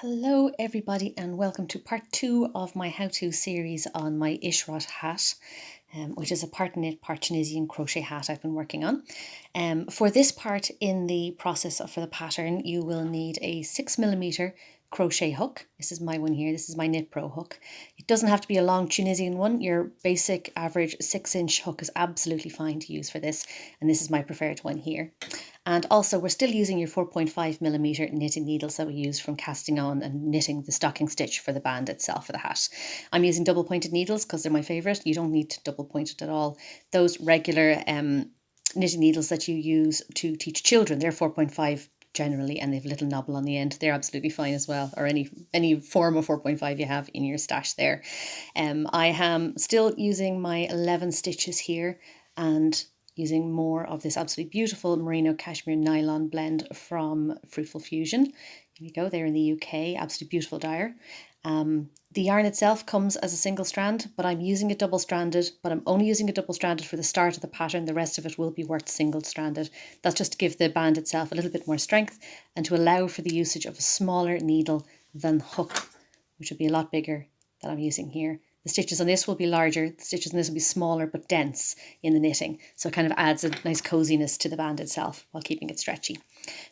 Hello everybody and welcome to part 2 of my how-to series on my Ishrat hat, which is a part knit, part Tunisian crochet hat I've been working on. For this part in the process for the pattern, you will need a 6mm crochet hook. This is my one here. This is my Knit Pro hook. It doesn't have to be a long Tunisian one. Your basic average 6-inch hook is absolutely fine to use for this, and this is my preferred one here. And also we're still using your 4.5mm knitting needles that we used from casting on and knitting the stocking stitch for the band itself for the hat. I'm using double pointed needles because they're my favourite. You don't need double pointed at all. Those regular knitting needles that you use to teach children, they're 4.5 generally, and they have a little knobble on the end. They're absolutely fine as well, or any form of 4.5 you have in your stash there. I am still using my 11 stitches here and using more of this absolutely beautiful merino cashmere nylon blend from Fruitful Fusion. Here we go, they're in the UK, absolutely beautiful dyer. The yarn itself comes as a single strand, but I'm using it double-stranded, but I'm only using it double-stranded for the start of the pattern. The rest of it will be worked single-stranded. That's just to give the band itself a little bit more strength and to allow for the usage of a smaller needle than hook, which would be a lot bigger that I'm using here. The stitches on this will be larger, the stitches on this will be smaller but dense in the knitting. So it kind of adds a nice coziness to the band itself while keeping it stretchy.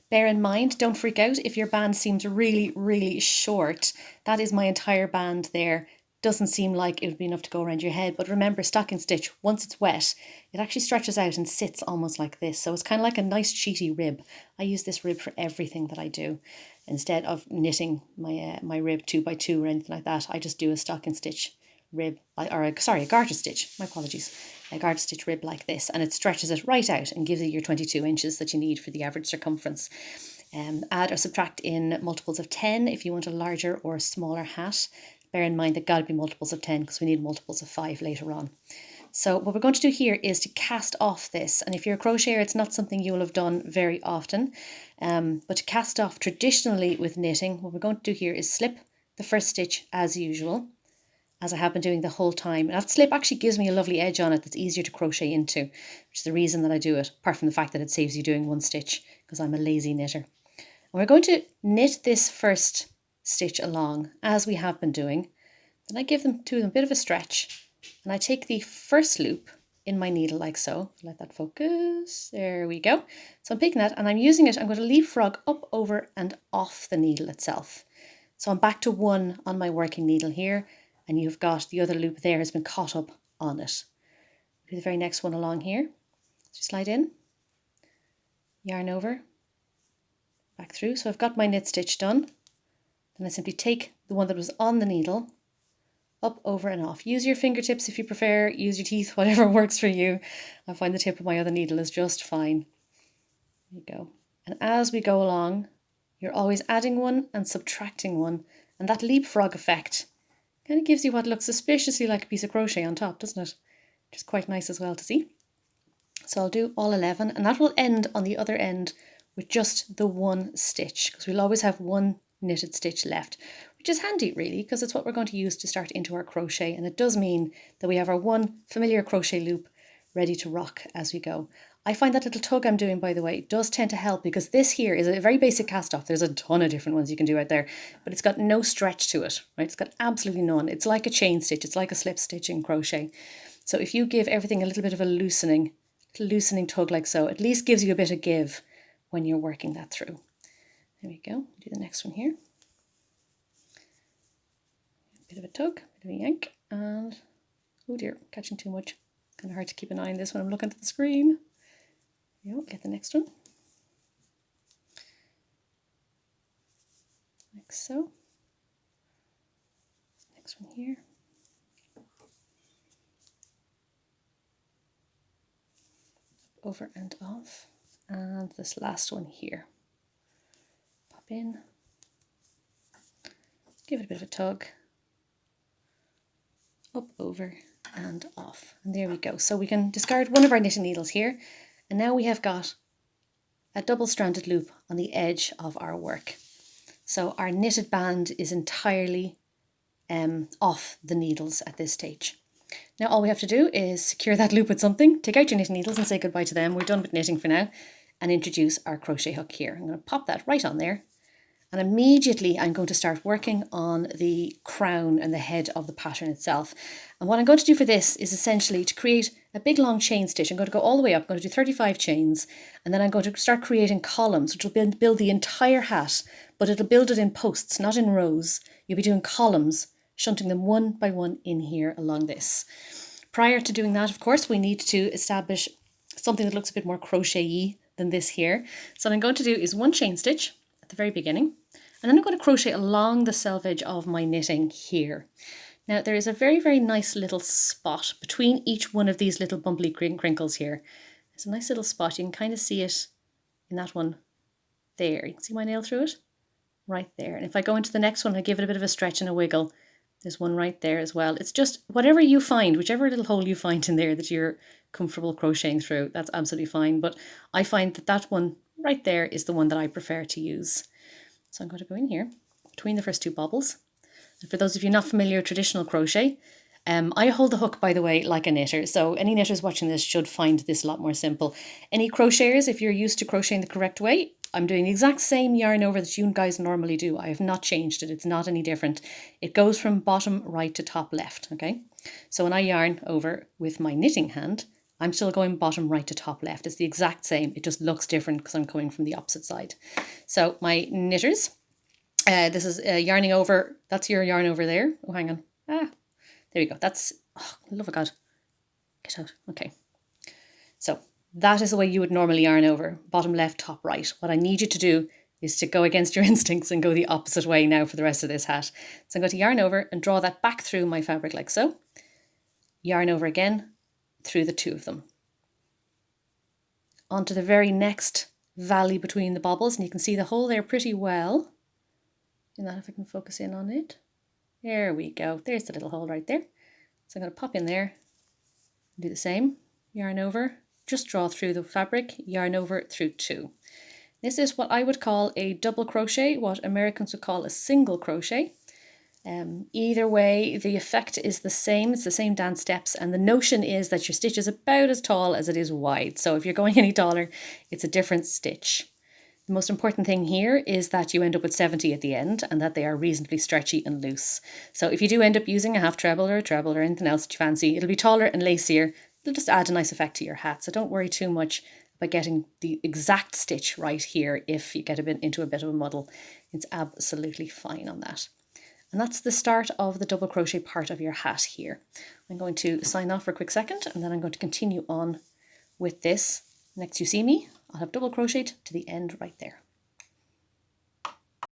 Bear in mind, don't freak out if your band seems really short. That is my entire band there. Doesn't seem like it would be enough to go around your head, but remember, stocking stitch, once it's wet, it actually stretches out and sits almost like this. So it's kind of like a nice cheaty rib. I use this rib for everything that I do. Instead of knitting my rib 2x2 or anything like that, I just do a stocking stitch rib, or a garter stitch, my apologies, a garter stitch rib like this, and it stretches it right out and gives you your 22 inches that you need for the average circumference. Add or subtract in multiples of 10 if you want a larger or smaller hat. Bear in mind that got to be multiples of 10 because we need multiples of 5 later on. So what we're going to do here is to cast off this, and if you're a crocheter, it's not something you will have done very often, but to cast off traditionally with knitting, what we're going to do here is slip the first stitch as usual, as I have been doing the whole time. And that slip actually gives me a lovely edge on it that's easier to crochet into, which is the reason that I do it, apart from the fact that it saves you doing one stitch because I'm a lazy knitter. And we're going to knit this first stitch along as we have been doing. Then I give them a bit of a stretch, and I take the first loop in my needle like so. Let that focus. There we go. So I'm picking that and I'm using it. I'm going to leapfrog up, over and off the needle itself. So I'm back to 1 on my working needle here, and you've got the other loop there has been caught up on it. Do the very next one along here. So slide in, yarn over, back through. So I've got my knit stitch done. Then I simply take the one that was on the needle, up, over and off. Use your fingertips if you prefer, use your teeth, whatever works for you. I find the tip of my other needle is just fine. There you go. And as we go along, you're always adding one and subtracting one, and that leapfrog effect kind of gives you what looks suspiciously like a piece of crochet on top, doesn't it? Which is quite nice as well to see. So I'll do all 11, and that will end on the other end with just the 1 stitch, because we'll always have 1 knitted stitch left, which is handy really, because it's what we're going to use to start into our crochet, and it does mean that we have our 1 familiar crochet loop ready to rock as we go. I find that little tug I'm doing, by the way, does tend to help, because this here is a very basic cast off. There's a ton of different ones you can do out there, but it's got no stretch to it, right? It's got absolutely none. It's like a chain stitch. It's like a slip stitch in crochet. So if you give everything a little bit of a loosening tug like so, at least gives you a bit of give when you're working that through. There we go. Do the next one here. Bit of a tug, bit of a yank, and oh dear, catching too much. Kind of hard to keep an eye on this when I'm looking at the screen. Yeah, get the next one. Like so. Next one here. Over and off. And this last one here. Pop in. Give it a bit of a tug. Up, over and off. And there we go. So we can discard one of our knitting needles here. And now we have got a double-stranded loop on the edge of our work. So our knitted band is entirely off the needles at this stage. Now all we have to do is secure that loop with something, take out your knitting needles and say goodbye to them. We're done with knitting for now, and introduce our crochet hook here. I'm going to pop that right on there, And immediately I'm going to start working on the crown and the head of the pattern itself. And what I'm going to do for this is essentially to create a big long chain stitch. I'm going to go all the way up, I'm going to do 35 chains, and then I'm going to start creating columns, which will build the entire hat, but it'll build it in posts, not in rows. You'll be doing columns, shunting them one by one in here along this. Prior to doing that, of course, we need to establish something that looks a bit more crochet-y than this here. So what I'm going to do is one chain stitch at the very beginning, and then I'm going to crochet along the selvage of my knitting here. Now there is a very, very nice little spot between each one of these little bumpy crinkles here. There's a nice little spot. You can kind of see it in that one there. You can see my nail through it? Right there. And if I go into the next one, I give it a bit of a stretch and a wiggle. There's one right there as well. It's just whatever you find, whichever little hole you find in there that you're comfortable crocheting through, that's absolutely fine. But I find that that one right there is the one that I prefer to use. So I'm going to go in here between the first two bobbles. And for those of you not familiar with traditional crochet, I hold the hook, by the way, like a knitter. So any knitters watching this should find this a lot more simple. Any crocheters, if you're used to crocheting the correct way, I'm doing the exact same yarn over that you guys normally do. I have not changed it. It's not any different. It goes from bottom right to top left, okay? So when I yarn over with my knitting hand, I'm still going bottom right to top left. It's the exact same. It just looks different because I'm coming from the opposite side. So my knitters, this is yarning over. That's your yarn over there. Oh, hang on. There we go. That's, oh, love of God. Get out. Okay. So that is the way you would normally yarn over. Bottom left, top right. What I need you to do is to go against your instincts and go the opposite way now for the rest of this hat. So I'm going to yarn over and draw that back through my fabric like so. Yarn over again through the two of them. Onto the very next valley between the bobbles, and you can see the hole there pretty well. And that if I can focus in on it. There we go. There's the little hole right there. So I'm going to pop in there, do the same, yarn over, just draw through the fabric, yarn over through two. This is what I would call a double crochet, what Americans would call a single crochet. Either way, the effect is the same. It's the same dance steps, and the notion is that your stitch is about as tall as it is wide. So if you're going any taller, it's a different stitch. The most important thing here is that you end up with 70 at the end and that they are reasonably stretchy and loose. So if you do end up using a half treble or a treble or anything else that you fancy, it'll be taller and lacier. It'll just add a nice effect to your hat. So don't worry too much about getting the exact stitch right here if you get into a bit of a muddle. It's absolutely fine on that. And that's the start of the double crochet part of your hat here. I'm going to sign off for a quick second and then I'm going to continue on with this. Next you see me, I'll have double crocheted to the end right there.